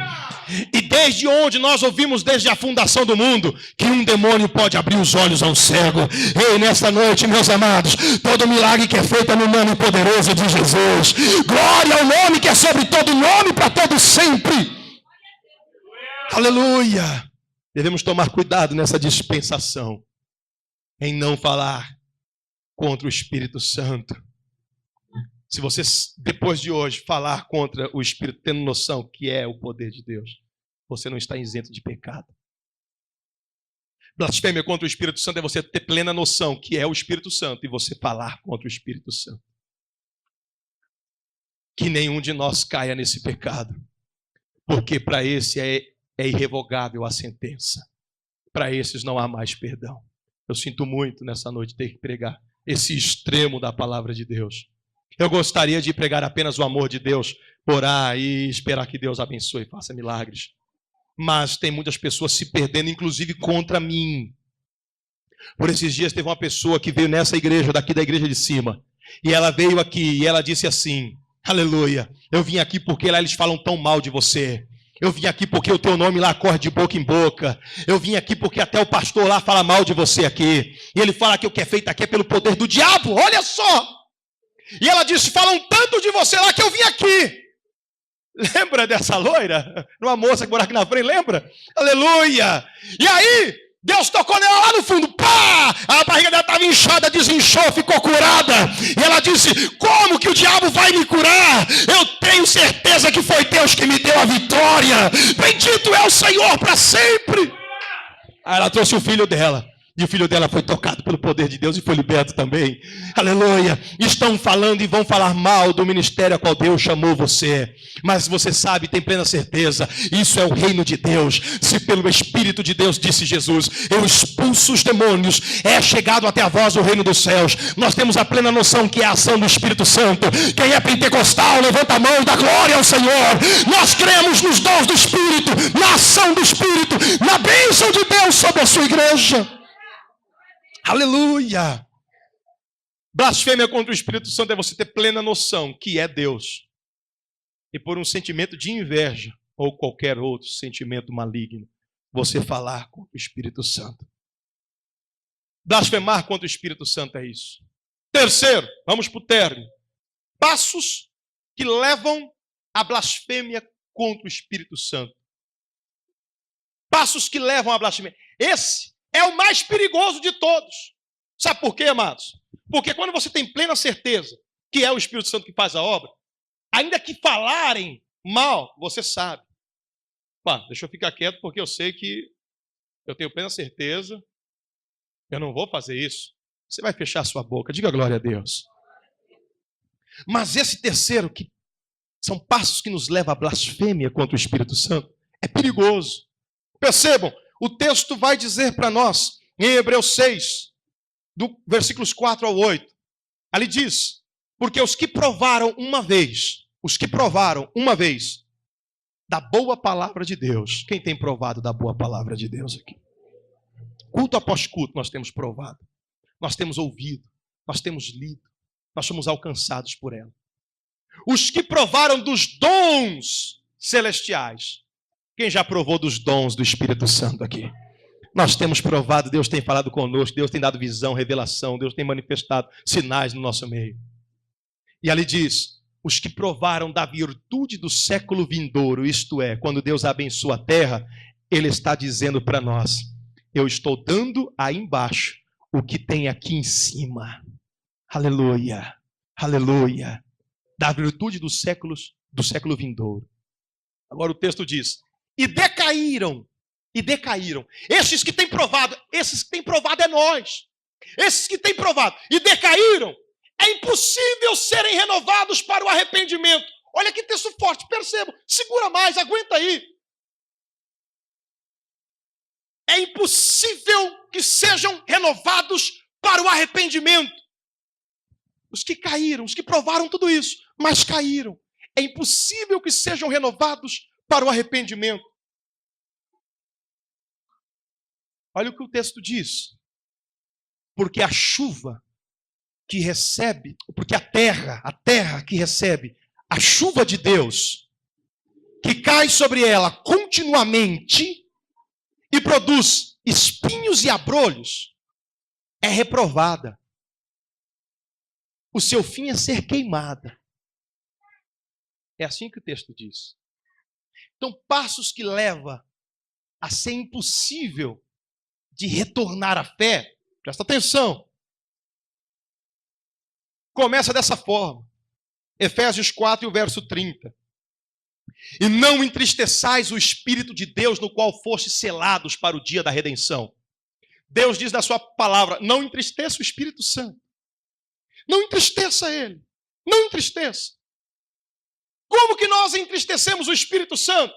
E desde onde nós ouvimos, desde a fundação do mundo, que um demônio pode abrir os olhos a um cego. Ei, nesta noite, meus amados, todo milagre que é feito é no nome poderoso de Jesus. Glória ao nome que é sobre todo nome, para todo sempre. Aleluia. Devemos tomar cuidado nessa dispensação, em não falar contra o Espírito Santo. Se você, depois de hoje, falar contra o Espírito, tendo noção que é o poder de Deus, você não está isento de pecado. Blasfêmia contra o Espírito Santo é você ter plena noção que é o Espírito Santo e você falar contra o Espírito Santo. Que nenhum de nós caia nesse pecado, porque para esse é irrevogável a sentença. Para esses não há mais perdão. Eu sinto muito nessa noite ter que pregar esse extremo da palavra de Deus. Eu gostaria de pregar apenas o amor de Deus, orar e esperar que Deus abençoe e faça milagres. Mas tem muitas pessoas se perdendo, inclusive contra mim. Por esses dias teve uma pessoa que veio nessa igreja, daqui da igreja de cima. E ela veio aqui e ela disse assim, aleluia, eu vim aqui porque lá eles falam tão mal de você. Eu vim aqui porque o teu nome lá corre de boca em boca. Eu vim aqui porque até o pastor lá fala mal de você aqui. E ele fala que o que é feito aqui é pelo poder do diabo, olha só. E ela disse, falam tanto de você lá que eu vim aqui. Lembra dessa loira? Uma moça que mora aqui na frente, lembra? Aleluia! E aí, Deus tocou nela lá no fundo. Pá! A barriga dela estava inchada, desinchou, ficou curada. E ela disse, como que o diabo vai me curar? Eu tenho certeza que foi Deus que me deu a vitória. Bendito é o Senhor para sempre. Aí ela trouxe o filho dela. E o filho dela foi tocado pelo poder de Deus e foi liberto também. Aleluia. Estão falando e vão falar mal do ministério a qual Deus chamou você. Mas você sabe, tem plena certeza, isso é o reino de Deus. Se pelo Espírito de Deus, disse Jesus, eu expulso os demônios, é chegado até a vós o reino dos céus. Nós temos a plena noção que é a ação do Espírito Santo. Quem é pentecostal, levanta a mão e dá glória ao Senhor. Nós cremos nos dons do Espírito, na ação do Espírito, na bênção de Deus sobre a sua igreja. Aleluia! Blasfêmia contra o Espírito Santo é você ter plena noção que é Deus. E por um sentimento de inveja ou qualquer outro sentimento maligno, você falar contra o Espírito Santo. Blasfemar contra o Espírito Santo é isso. Terceiro, vamos para o término. Passos que levam à blasfêmia contra o Espírito Santo. Passos que levam à blasfêmia. Esse é o mais perigoso de todos. Sabe por quê, amados? Porque quando você tem plena certeza que é o Espírito Santo que faz a obra, ainda que falarem mal, você sabe. Pá, deixa eu ficar quieto porque eu sei que eu tenho plena certeza, eu não vou fazer isso. Você vai fechar sua boca, diga glória a Deus. Mas esse terceiro, que são passos que nos levam à blasfêmia contra o Espírito Santo, é perigoso. Percebam, o texto vai dizer para nós, em Hebreus 6, do versículos 4 ao 8, ali diz, porque os que provaram uma vez da boa palavra de Deus, quem tem provado da boa palavra de Deus aqui? Culto após culto nós temos provado, nós temos ouvido, nós temos lido, nós somos alcançados por ela. Os que provaram dos dons celestiais, quem já provou dos dons do Espírito Santo aqui? Nós temos provado, Deus tem falado conosco, Deus tem dado visão, revelação, Deus tem manifestado sinais no nosso meio. E ali diz, os que provaram da virtude do século vindouro, isto é, quando Deus abençoa a terra, Ele está dizendo para nós, eu estou dando aí embaixo o que tem aqui em cima. Aleluia, aleluia. Da virtude do século vindouro. Agora o texto diz, e decaíram. Esses que têm provado é nós. Esses que têm provado e decaíram, é impossível serem renovados para o arrependimento. Olha que texto forte, percebam. Segura mais, aguenta aí. É impossível que sejam renovados para o arrependimento. Os que caíram, os que provaram tudo isso, mas caíram. É impossível que sejam renovados para o arrependimento. Olha o que o texto diz. Porque a chuva que recebe, porque a terra que recebe a chuva de Deus, que cai sobre ela continuamente e produz espinhos e abrolhos, é reprovada. O seu fim é ser queimada. É assim que o texto diz. Então, passos que levam a ser impossível de retornar à fé, presta atenção. Começa dessa forma. Efésios 4, verso 30. E não entristeçais o Espírito de Deus, no qual fostes selados para o dia da redenção. Deus diz na sua palavra, não entristeça o Espírito Santo. Não entristeça ele. Não entristeça. Como que nós entristecemos o Espírito Santo?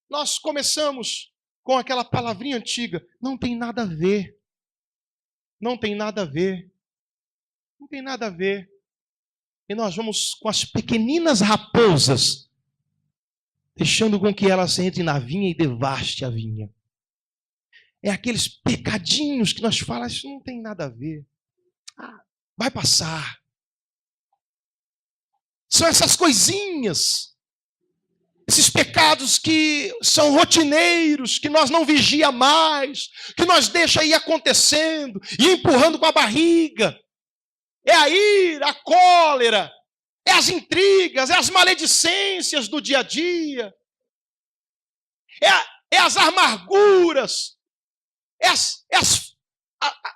Nós começamos com aquela palavrinha antiga, não tem nada a ver. Não tem nada a ver. Não tem nada a ver. E nós vamos com as pequeninas raposas, deixando com que elas entrem na vinha e devaste a vinha. É aqueles pecadinhos que nós falamos, isso não tem nada a ver. Vai passar. São essas coisinhas, esses pecados que são rotineiros, que nós não vigia mais, que nós deixa ir acontecendo, e empurrando com a barriga. É a ira, a cólera, é as intrigas, é as maledicências do dia a dia, é as amarguras,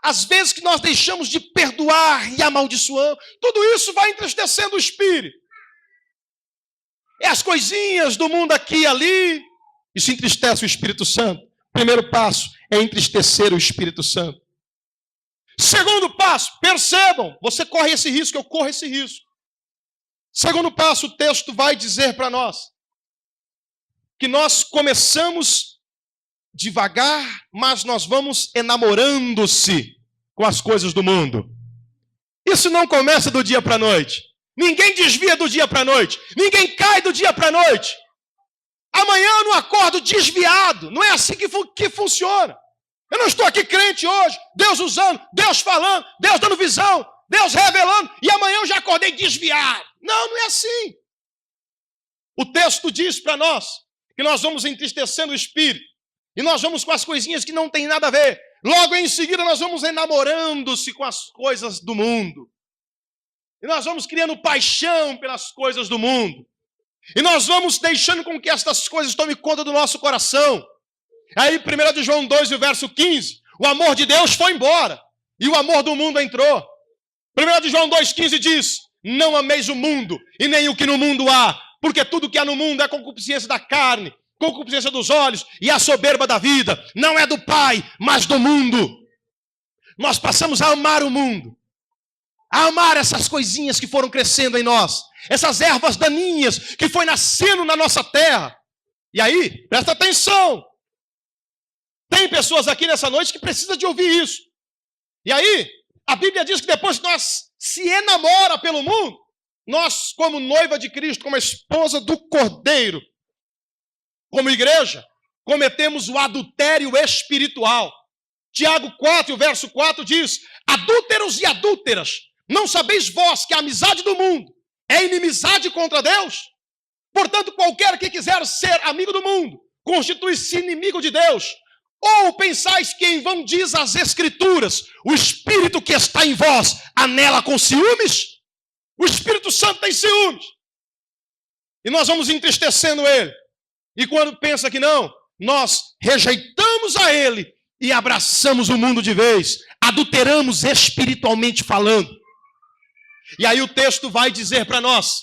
as vezes que nós deixamos de perdoar e amaldiçoamos. Tudo isso vai entristecendo o Espírito. É as coisinhas do mundo aqui e ali. Isso entristece o Espírito Santo. Primeiro passo é entristecer o Espírito Santo. Segundo passo, percebam, você corre esse risco, eu corro esse risco. Segundo passo, o texto vai dizer para nós que nós começamos devagar, mas nós vamos enamorando-se com as coisas do mundo. Isso não começa do dia para a noite. Ninguém desvia do dia para a noite. Ninguém cai do dia para a noite. Amanhã eu não acordo desviado. Não é assim que funciona. Eu não estou aqui crente hoje, Deus usando, Deus falando, Deus dando visão, Deus revelando, e amanhã eu já acordei desviado. Não, não é assim. O texto diz para nós que nós vamos entristecendo o Espírito, e nós vamos com as coisinhas que não tem nada a ver. Logo em seguida nós vamos enamorando-se com as coisas do mundo. E nós vamos criando paixão pelas coisas do mundo. E nós vamos deixando com que estas coisas tomem conta do nosso coração. Aí 1 João 2, verso 15, o amor de Deus foi embora e o amor do mundo entrou. 1 João 2,15 diz, não ameis o mundo e nem o que no mundo há, porque tudo que há no mundo é concupiscência da carne, concupiscência dos olhos e a soberba da vida. Não é do Pai, mas do mundo. Nós passamos a amar o mundo, a amar essas coisinhas que foram crescendo em nós, essas ervas daninhas que foi nascendo na nossa terra. E aí, presta atenção, tem pessoas aqui nessa noite que precisam de ouvir isso. E aí, a Bíblia diz que depois que nós se enamora pelo mundo, nós, como noiva de Cristo, como esposa do Cordeiro, como igreja, cometemos o adultério espiritual. Tiago 4, verso 4 diz, adúlteros e adúlteras, não sabeis vós que a amizade do mundo é inimizade contra Deus? Portanto, qualquer que quiser ser amigo do mundo, constitui-se inimigo de Deus. Ou pensais que em vão diz as Escrituras, o Espírito que está em vós anela com ciúmes? O Espírito Santo tem ciúmes. E nós vamos entristecendo ele. E quando pensa que não, nós rejeitamos a ele e abraçamos o mundo de vez. Adulteramos espiritualmente falando. E aí o texto vai dizer para nós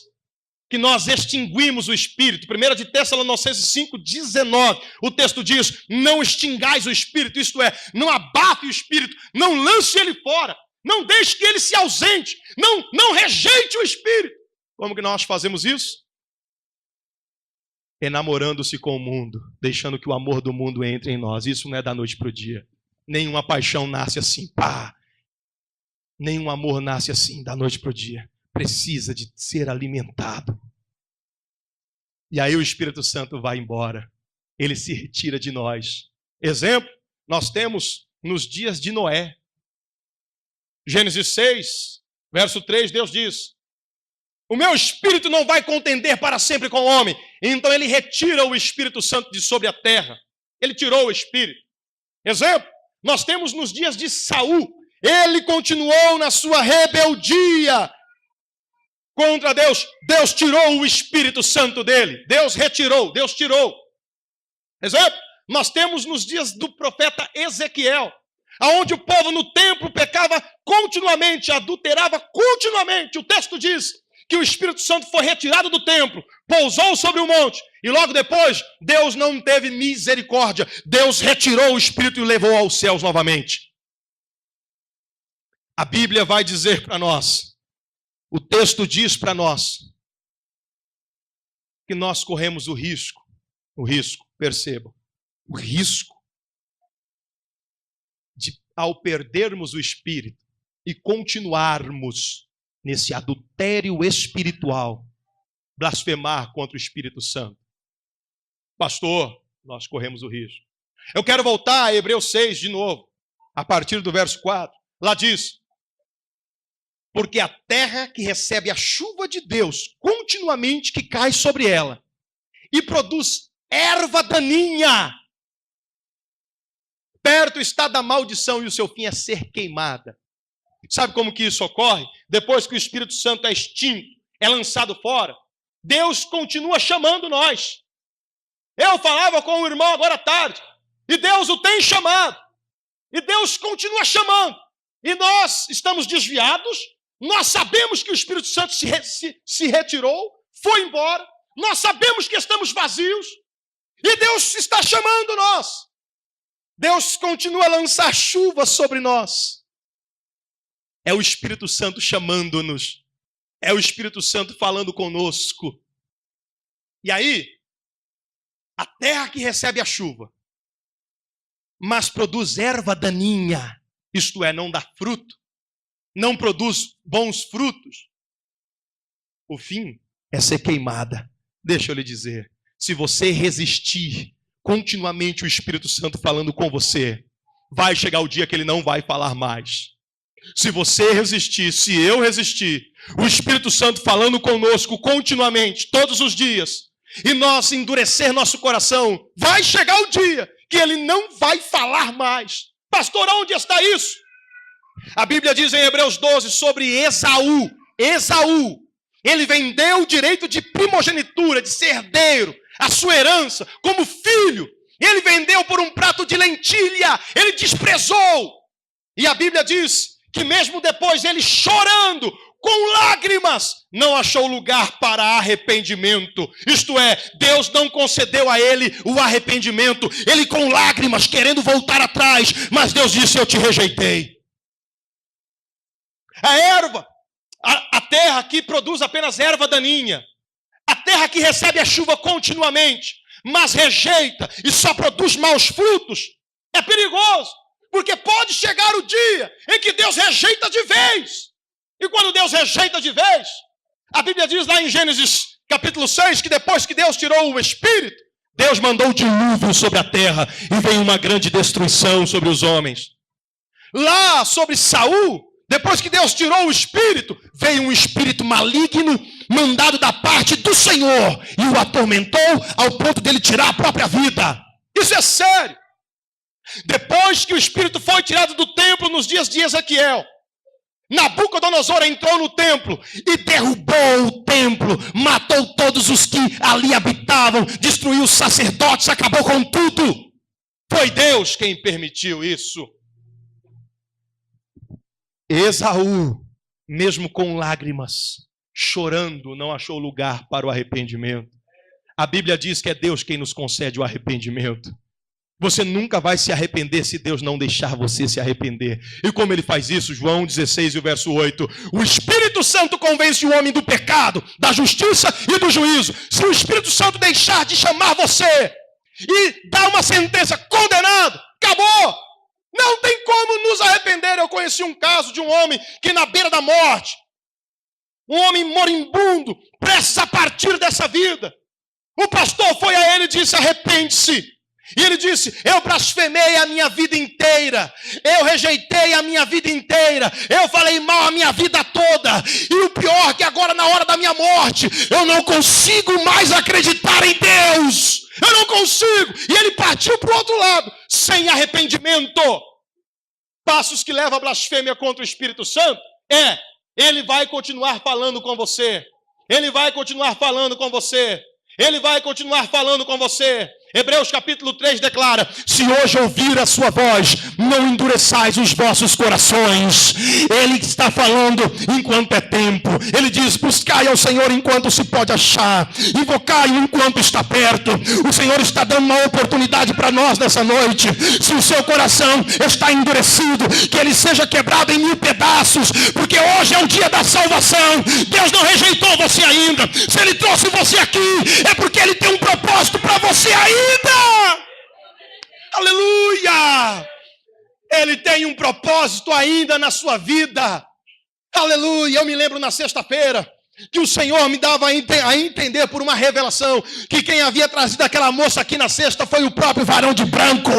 que nós extinguimos o Espírito. 1 de Tessalonicenses 5,19, o texto diz, não extingais o Espírito, isto é, não abafe o Espírito, não lance ele fora, não deixe que ele se ausente, não rejeite o Espírito. Como que nós fazemos isso? Enamorando-se com o mundo, deixando que o amor do mundo entre em nós. Isso não é da noite para o dia. Nenhuma paixão nasce assim, pá. Nenhum amor nasce assim, da noite para o dia. Precisa de ser alimentado. E aí o Espírito Santo vai embora. Ele se retira de nós. Exemplo, nós temos nos dias de Noé. Gênesis 6, verso 3, Deus diz, O meu espírito não vai contender para sempre com o homem. Então ele retira o Espírito Santo de sobre a terra. Ele tirou o Espírito. Exemplo, nós temos nos dias de Saul. Ele continuou na sua rebeldia contra Deus. Deus tirou o Espírito Santo dele. Deus retirou, Deus tirou. Exemplo, nós temos nos dias do profeta Ezequiel, aonde o povo no templo pecava continuamente, adulterava continuamente. O texto diz que o Espírito Santo foi retirado do templo, pousou sobre o monte, e logo depois, Deus não teve misericórdia. Deus retirou o Espírito e o levou aos céus novamente. A Bíblia vai dizer para nós, o texto diz para nós, que nós corremos o risco, percebam, o risco de, ao perdermos o Espírito e continuarmos nesse adultério espiritual, blasfemar contra o Espírito Santo. Pastor, nós corremos o risco. Eu quero voltar a Hebreus 6 de novo, a partir do verso 4. Lá diz: porque a terra que recebe a chuva de Deus continuamente que cai sobre ela e produz erva daninha, perto está da maldição e o seu fim é ser queimada. Sabe como que isso ocorre? Depois que o Espírito Santo é extinto, é lançado fora, Deus continua chamando nós. Eu falava com o irmão agora à tarde, e Deus o tem chamado, e Deus continua chamando, e nós estamos desviados, nós sabemos que o Espírito Santo se retirou, foi embora, nós sabemos que estamos vazios, e Deus está chamando nós. Deus continua a lançar chuva sobre nós. É o Espírito Santo chamando-nos. É o Espírito Santo falando conosco. E aí, a terra que recebe a chuva, mas produz erva daninha, isto é, não dá fruto, não produz bons frutos, o fim é ser queimada. Deixa eu lhe dizer, se você resistir continuamente o Espírito Santo falando com você, vai chegar o dia que ele não vai falar mais. Se você resistir, se eu resistir, o Espírito Santo falando conosco continuamente, todos os dias, e nós endurecer nosso coração, vai chegar o dia que ele não vai falar mais. Pastor, onde está isso? A Bíblia diz em Hebreus 12 sobre Esaú. Esaú, ele vendeu o direito de primogenitura, de ser herdeiro, a sua herança, como filho. Ele vendeu por um prato de lentilha, ele desprezou. E a Bíblia diz que mesmo depois ele chorando, com lágrimas, não achou lugar para arrependimento. Isto é, Deus não concedeu a ele o arrependimento. Ele com lágrimas, querendo voltar atrás, mas Deus disse: eu te rejeitei. A erva, a terra que produz apenas erva daninha, a terra que recebe a chuva continuamente, mas rejeita e só produz maus frutos, é perigoso. Porque pode chegar o dia em que Deus rejeita de vez. E quando Deus rejeita de vez, a Bíblia diz lá em Gênesis capítulo 6, que depois que Deus tirou o Espírito, Deus mandou o dilúvio sobre a terra e veio uma grande destruição sobre os homens. Lá sobre Saul, depois que Deus tirou o Espírito, veio um espírito maligno mandado da parte do Senhor e o atormentou ao ponto dele tirar a própria vida. Isso é sério. Depois que o Espírito foi tirado do templo nos dias de Ezequiel, Nabucodonosor entrou no templo e derrubou o templo, matou todos os que ali habitavam, destruiu os sacerdotes, acabou com tudo. Foi Deus quem permitiu isso. Esaú, mesmo com lágrimas, chorando, não achou lugar para o arrependimento. A Bíblia diz que é Deus quem nos concede o arrependimento. Você nunca vai se arrepender se Deus não deixar você se arrepender. E como ele faz isso? João 16 e o verso 8. O Espírito Santo convence o homem do pecado, da justiça e do juízo. Se o Espírito Santo deixar de chamar você e dar uma sentença, condenado, acabou. Não tem como nos arrepender. Eu conheci um caso de um homem que na beira da morte, um homem moribundo, prestes a partir dessa vida. O pastor foi a ele e disse: arrepende-se. E ele disse: eu blasfemei a minha vida inteira, eu rejeitei a minha vida inteira, eu falei mal a minha vida toda, e o pior é que agora na hora da minha morte, eu não consigo mais acreditar em Deus, eu não consigo. E ele partiu para o outro lado, sem arrependimento. Passos que levam a blasfêmia contra o Espírito Santo ele vai continuar falando com você, ele vai continuar falando com você, ele vai continuar falando com você. Hebreus capítulo 3 declara: se hoje ouvir a sua voz, não endureçais os vossos corações. Ele está falando enquanto é tempo. Ele diz: buscai ao Senhor enquanto se pode achar, invocai-o enquanto está perto. O Senhor está dando uma oportunidade para nós nessa noite. Se o seu coração está endurecido, que ele seja quebrado em 1000 pedaços, porque hoje é o dia da salvação. Deus não rejeitou você ainda. Se ele trouxe você aqui, é porque ele tem um propósito para você ainda. Aleluia! Ele tem um propósito ainda na sua vida. Aleluia! Eu me lembro na sexta-feira que o Senhor me dava a entender por uma revelação que quem havia trazido aquela moça aqui na sexta foi o próprio varão de branco.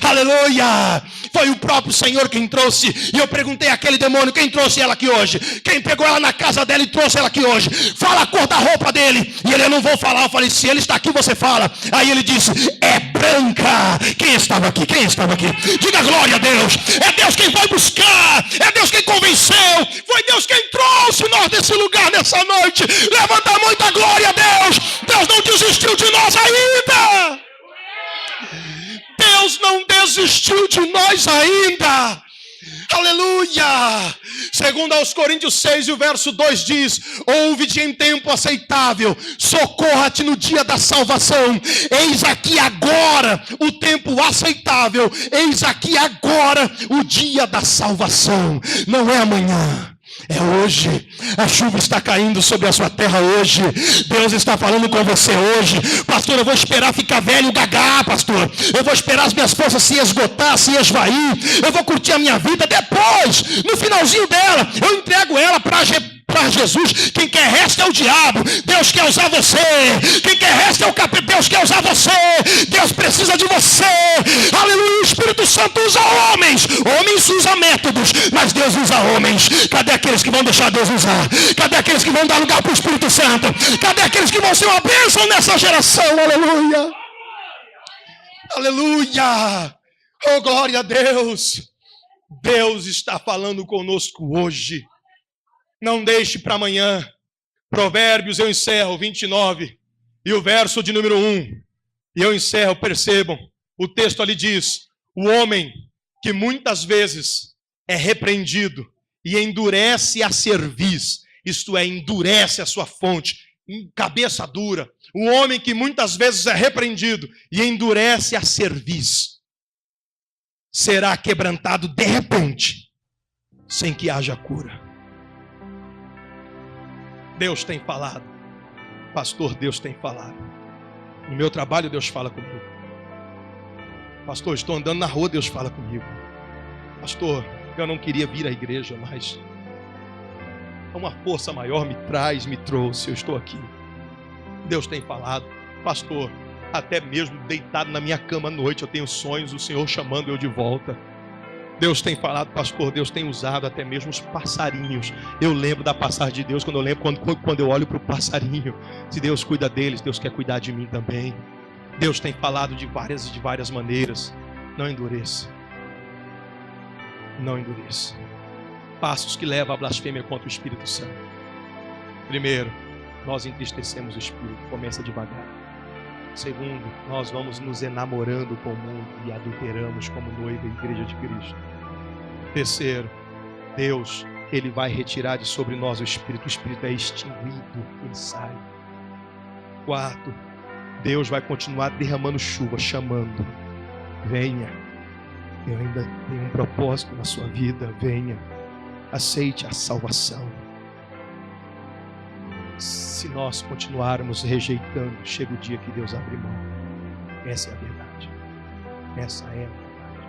Aleluia! Foi o próprio Senhor quem trouxe. E eu perguntei àquele demônio: quem trouxe ela aqui hoje? Quem pegou ela na casa dela e trouxe ela aqui hoje? Fala a cor da roupa dele. E ele: eu não vou falar. Eu falei: se ele está aqui, você fala. Aí ele disse: é branca. Quem estava aqui? Quem estava aqui? Diga glória a Deus. É Deus quem foi buscar, é Deus quem convenceu, foi Deus quem trouxe nós desse lugar nessa noite. Levanta muita glória a Deus. Deus não desistiu de nós ainda. Deus não desistiu de nós ainda. Aleluia! Segundo aos Coríntios 6 e o verso 2 diz: ouve-te em tempo aceitável, socorra-te no dia da salvação. Eis aqui agora o tempo aceitável, eis aqui agora o dia da salvação. Não é amanhã, é hoje. A chuva está caindo sobre a sua terra hoje. Deus está falando com você hoje. Pastor, eu vou esperar ficar velho gaga, pastor. Eu vou esperar as minhas forças se esgotar, se esvair. Eu vou curtir a minha vida depois. No finalzinho dela, eu entrego ela para Jesus. Quem quer resto é o diabo. Deus quer usar você. Quem quer resto é o capeta. Deus quer usar você. Deus precisa de você. Aleluia. O Espírito Santo usa homens. Homens usam métodos, mas Deus usa homens. Cadê aqueles que vão deixar Deus usar? Cadê aqueles que vão dar lugar para o Espírito Santo? Cadê aqueles que vão ser uma bênção nessa geração? Aleluia. Aleluia. Oh, glória a Deus. Deus está falando conosco hoje. Não deixe para amanhã. Provérbios, eu encerro, 29, e o verso de número 1. E eu encerro, percebam, o texto ali diz: o homem que muitas vezes é repreendido e endurece a cerviz, isto é, endurece a sua fonte, cabeça dura. O homem que muitas vezes é repreendido e endurece a cerviz, será quebrantado de repente, sem que haja cura. Deus tem falado. Pastor, Deus tem falado. No meu trabalho, Deus fala comigo. Pastor, estou andando na rua, Deus fala comigo. Pastor, eu não queria vir à igreja, mas uma força maior me trouxe, eu estou aqui. Deus tem falado. Pastor, até mesmo deitado na minha cama à noite, eu tenho sonhos, o Senhor chamando eu de volta. Deus tem falado, pastor. Deus tem usado até mesmo os passarinhos. Eu lembro da passagem de Deus quando eu olho para o passarinho. Se Deus cuida deles, Deus quer cuidar de mim também. Deus tem falado de várias maneiras. Não endureça. Não endureça. Passos que levam à blasfêmia contra o Espírito Santo. Primeiro, nós entristecemos o Espírito. Começa devagar. Segundo, nós vamos nos enamorando com o mundo e adulteramos como noiva e igreja de Cristo. Terceiro, Deus, Ele vai retirar de sobre nós o Espírito é extinguido, Ele sai. Quarto, Deus vai continuar derramando chuva, chamando. Venha, eu ainda tenho um propósito na sua vida, venha, aceite a salvação. Se nós continuarmos rejeitando, chega o dia que Deus abre mão. Essa é a verdade. Essa é a verdade.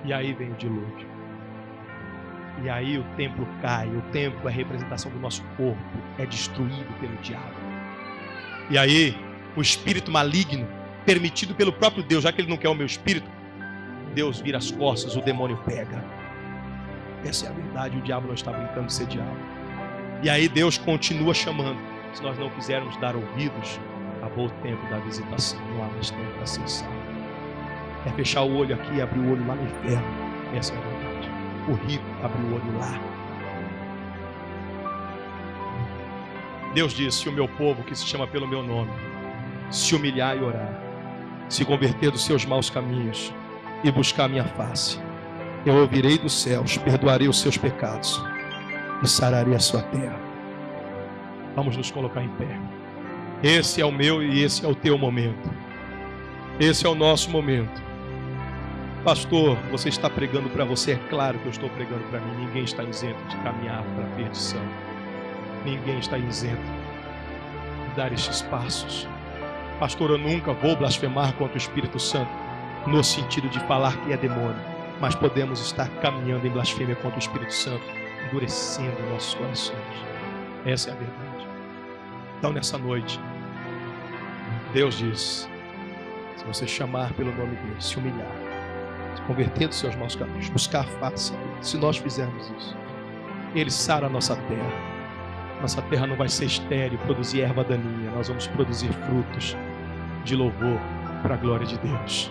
E aí vem o dilúvio. E aí o templo cai. O templo é a representação do nosso corpo. É destruído pelo diabo. E aí o espírito maligno permitido pelo próprio Deus, já que Ele não quer o meu espírito, Deus vira as costas, o demônio pega. Essa é a verdade, o diabo não está brincando de ser diabo. E aí Deus continua chamando. Se nós não quisermos dar ouvidos, acabou o tempo da visitação, não há mais tempo para ser salvo. É fechar o olho aqui e abrir o olho lá no inferno. Essa é a verdade. O rico abre o olho lá. Deus disse: se o meu povo, que se chama pelo meu nome, se humilhar e orar, se converter dos seus maus caminhos e buscar a minha face, eu ouvirei dos céus, perdoarei os seus pecados e sararei a sua terra. Vamos nos colocar em pé. Esse é o meu e esse é o teu momento. Esse é o nosso momento. Pastor, você está pregando para você? É claro que eu estou pregando para mim. Ninguém está isento de caminhar para a perdição. Ninguém está isento de dar estes passos. Pastor, eu nunca vou blasfemar contra o Espírito Santo, no sentido de falar que é demônio, mas podemos estar caminhando em blasfêmia contra o Espírito Santo, endurecendo nossos corações. Essa é a verdade. Então, nessa noite, Deus diz: se você chamar pelo nome dele, se humilhar, se converter dos seus maus caminhos, buscar a face dele, se nós fizermos isso, ele sara a nossa terra. Nossa terra não vai ser estéril, produzir erva daninha. Nós vamos produzir frutos de louvor para a glória de Deus.